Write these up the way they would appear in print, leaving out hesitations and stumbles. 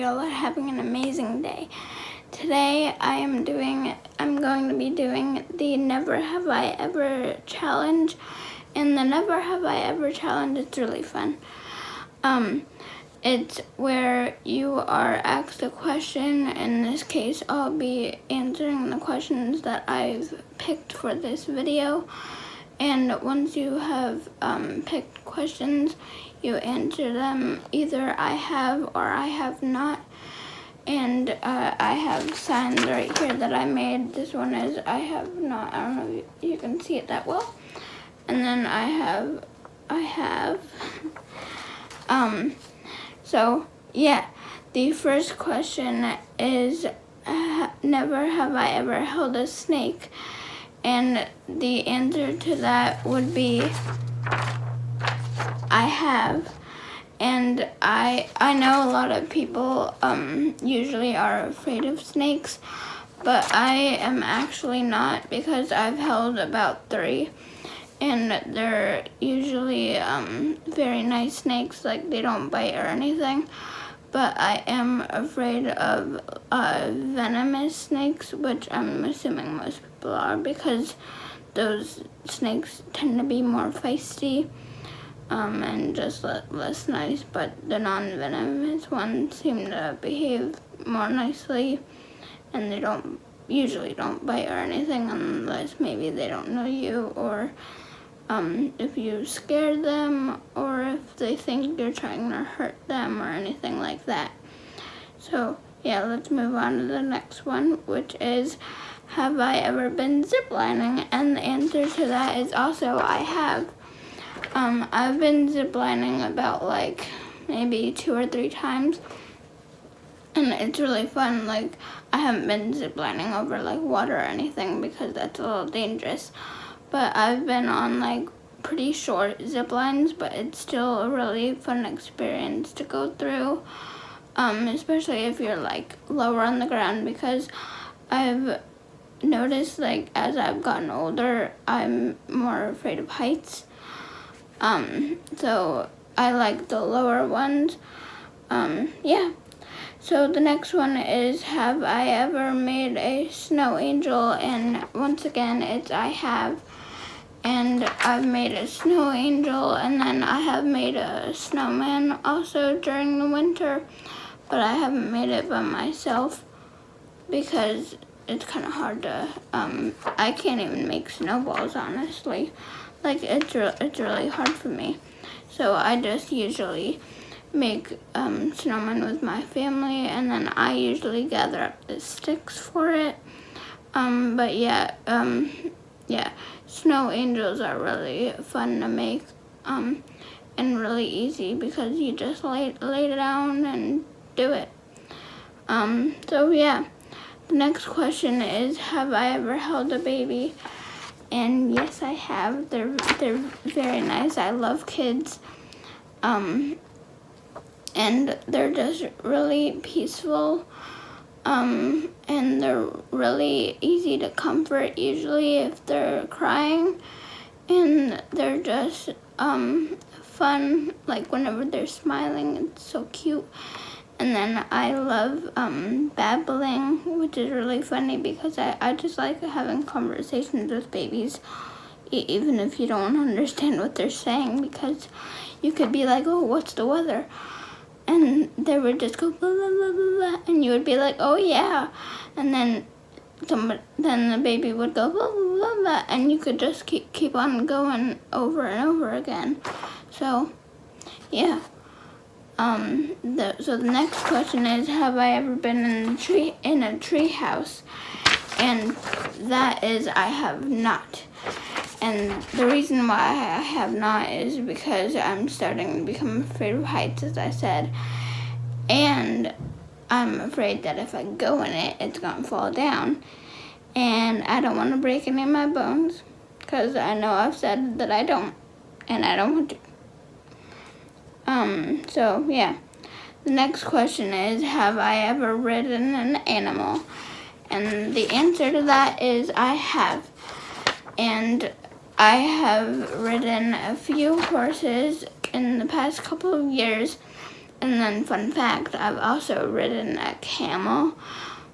y'all are having an amazing day. Today I'm going to be doing the Never Have I Ever challenge. And the Never Have I Ever challenge is really fun. It's where you are asked a question. In this case, I'll be answering the questions that I've picked for this video. And once you have picked questions, you answer them either I have or I have not. And I have signs right here that I made. This one is I have not. I don't know if you can see it that well. And then I have. So yeah, the first question is never have I ever held a snake. And the answer to that would be I have. And I know a lot of people usually are afraid of snakes, but I am actually not, because I've held about 3. And they're usually very nice snakes, like they don't bite or anything. But I am afraid of venomous snakes, which I'm assuming most people are, because those snakes tend to be more feisty and just less nice. But the non-venomous ones seem to behave more nicely, and they usually don't bite or anything unless maybe they don't know you, or if you scare them, or if they think you're trying to hurt them or anything like that. So yeah, let's move on to the next one, which is have I ever been ziplining? And the answer to that is also I have. I've been ziplining about like maybe 2 or 3 times, and it's really fun. Like, I haven't been ziplining over like water or anything because that's a little dangerous. But I've been on like pretty short zip lines, but it's still a really fun experience to go through, especially if you're like lower on the ground, because I've noticed like as I've gotten older, I'm more afraid of heights. So I like the lower ones. Yeah. So the next one is have I ever made a snow angel? And once again, it's I have. And I've made a snow angel, and then I have made a snowman also during the winter, but I haven't made it by myself because it's kind of hard to, I can't even make snowballs, honestly. Like, it's really hard for me. So I just usually make snowmen with my family, and then I usually gather up the sticks for it. But yeah, yeah, snow angels are really fun to make, and really easy because you just lay it down and do it. So yeah, the next question is have I ever held a baby? And yes, I have. They're very nice. I love kids, and they're just really peaceful. And they're really easy to comfort usually if they're crying, and they're just fun, like whenever they're smiling, it's so cute. And then I love babbling, which is really funny because I just like having conversations with babies, even if you don't understand what they're saying, because you could be like, oh, what's the weather? And they would just go blah, blah, blah, blah, blah, and you would be like, oh yeah, and then the baby would go blah, blah, blah, blah, and you could just keep on going over and over again. So yeah, so the next question is have I ever been in a tree house? And that is I have not. And the reason why I have not is because I'm starting to become afraid of heights, as I said. And I'm afraid that if I go in it, it's going to fall down. And I don't want to break any of my bones, because I know I've said that I don't, and I don't want to. So yeah. The next question is, have I ever ridden an animal? And the answer to that is I have. And I have ridden a few horses in the past couple of years, And then fun fact, I've also ridden a camel,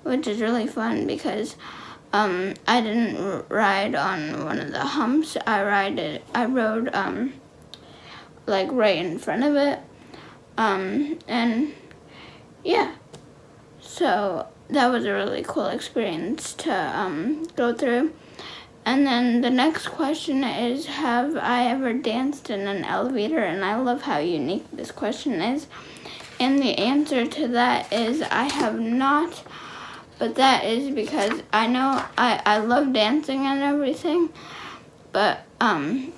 which is really fun because I didn't ride on one of the humps. I rode like right in front of it. And yeah, so that was a really cool experience to go through. And then the next question is, have I ever danced in an elevator? And I love how unique this question is. And the answer to that is I have not, but that is because I know I love dancing and everything, but dancing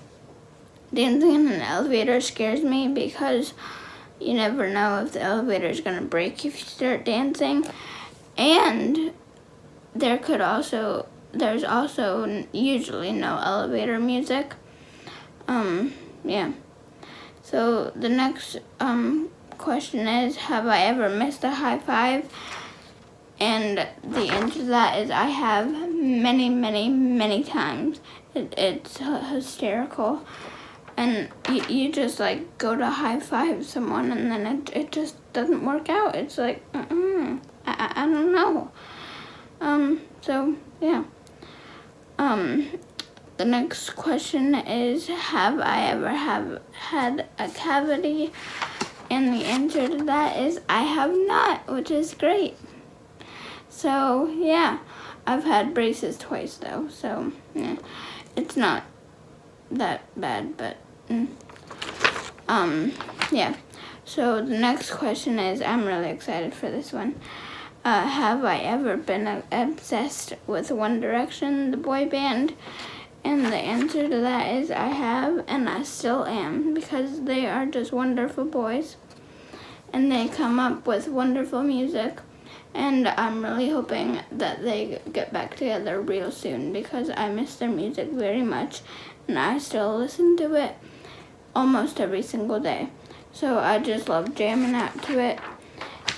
in an elevator scares me because you never know if the elevator is going to break if you start dancing. And there's also usually no elevator music. Yeah. So the next question is, have I ever missed a high five? And the answer to that is I have many, many, many times. It's hysterical. And you just like go to high five someone and then it just doesn't work out. It's like, I don't know. So yeah. The next question is, have I ever had a cavity? And the answer to that is I have not, which is great. So yeah, I've had braces twice though, so yeah, it's not that bad, but yeah. So the next question is, I'm really excited for this one. Have I ever been obsessed with One Direction, the boy band? And the answer to that is I have, and I still am, because they are just wonderful boys. And they come up with wonderful music. And I'm really hoping that they get back together real soon because I miss their music very much. And I still listen to it almost every single day. So I just love jamming out to it.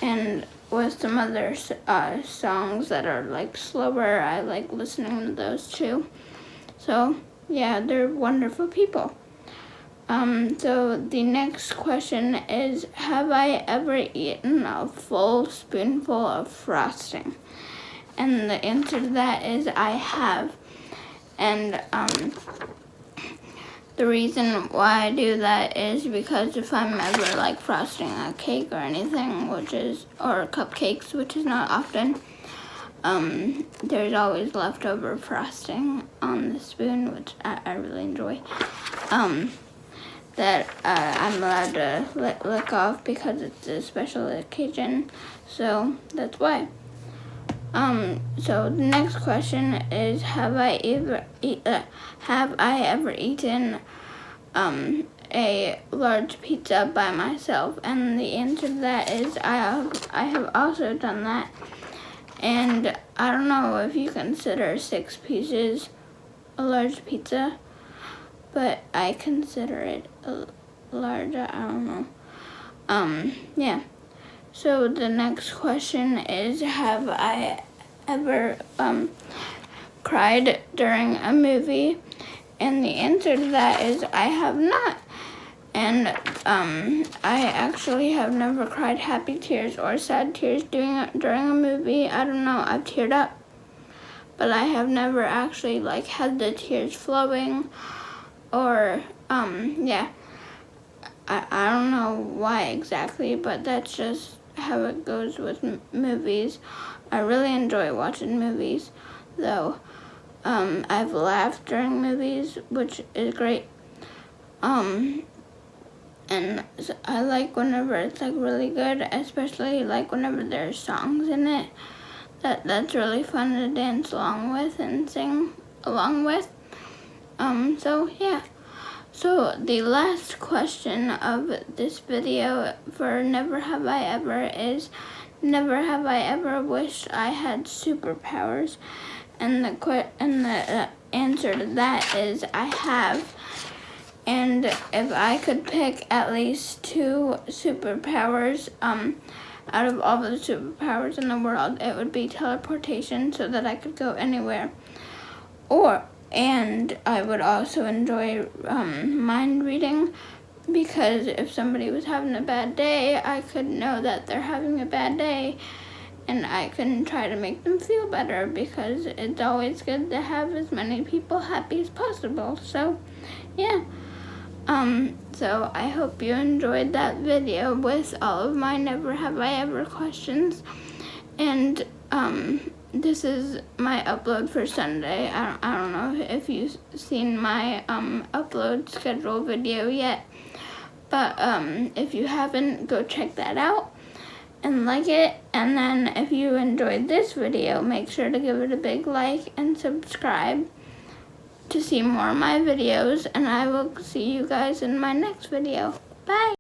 And with some other songs that are like slower, I like listening to those too. So yeah, they're wonderful people. So the next question is, have I ever eaten a full spoonful of frosting? And the answer to that is I have. And the reason why I do that is because if I'm ever like frosting a cake or anything, or cupcakes, which is not often, there's always leftover frosting on the spoon, which I really enjoy. That I'm allowed to lick off because it's a special occasion, so that's why. So the next question is, have I ever eaten a large pizza by myself? And the answer to that is I have also done that. And I don't know if you consider 6 pieces a large pizza, but I consider it a large, I don't know. Yeah. So the next question is, have I ever cried during a movie? And the answer to that is I have not. And I actually have never cried happy tears or sad tears during a movie. I don't know, I've teared up, but I have never actually like had the tears flowing. Or, yeah, I don't know why exactly, but that's just how it goes with movies. I really enjoy watching movies, though. I've laughed during movies, which is great. And I like whenever it's like really good, especially like whenever there's songs in it. That's really fun to dance along with and sing along with. So yeah. So the last question of this video for Never Have I Ever is, never have I ever wished I had superpowers? And the answer to that is I have. And if I could pick at least 2 superpowers, out of all the superpowers in the world, it would be teleportation, so that I could go anywhere. And I would also enjoy mind reading, because if somebody was having a bad day, I could know that they're having a bad day, and I can try to make them feel better, because it's always good to have as many people happy as possible. So yeah, so I hope you enjoyed that video with all of my Never Have I Ever questions. And this is my upload for Sunday. I don't know if you've seen my upload schedule video yet, but if you haven't, go check that out and like it. And then if you enjoyed this video, make sure to give it a big like and subscribe to see more of my videos, and I will see you guys in my next video. Bye!